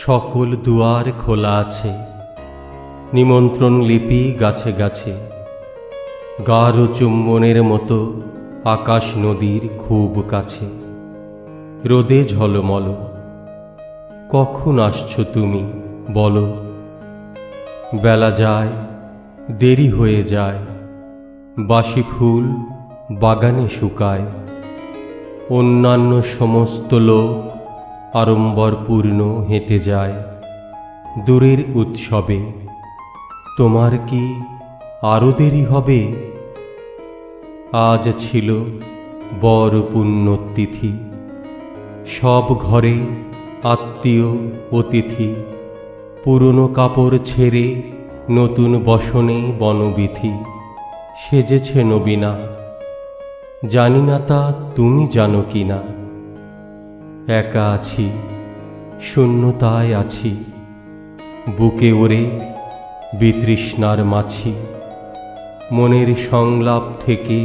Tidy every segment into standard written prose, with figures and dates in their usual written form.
সকল দুয়ার খোলা আছে, নিমন্ত্রণ লিপি গাছে গাছে। গাঢ় চুম্বনের মতো আকাশ নদীর খুব কাছে। রোদে ঝলমল, কখন আসছো তুমি বলো। বেলা যায়, দেরি হয়ে যায়, বাসি ফুল বাগানে শুকায়। অন্যান্য সমস্ত লোক আড়ম্বরপূর্ণ হেঁটে যায় দূরের উৎসবে। তোমার কি আরো দেরি হবে? আজ ছিল বড় পুণ্যতিথি, সব ঘরে আত্মীয় অতিথি। পুরনো কাপড় ছেড়ে নতুন বসনে বনবিথি সেজেছে নবীনা। জানি না তা তুমি জানো কিনা। একা আছি, শূন্যতায় আছি, বুকে ওড়ে বিতৃষ্ণার মাছি। মনের সংলাপ থেকে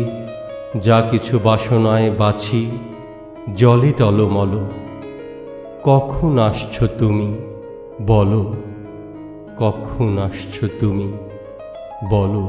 যা কিছু বাসনায় বাছি জলে টলমল। কখন আসছো তুমি বলো, কখন আসছো তুমি বলো।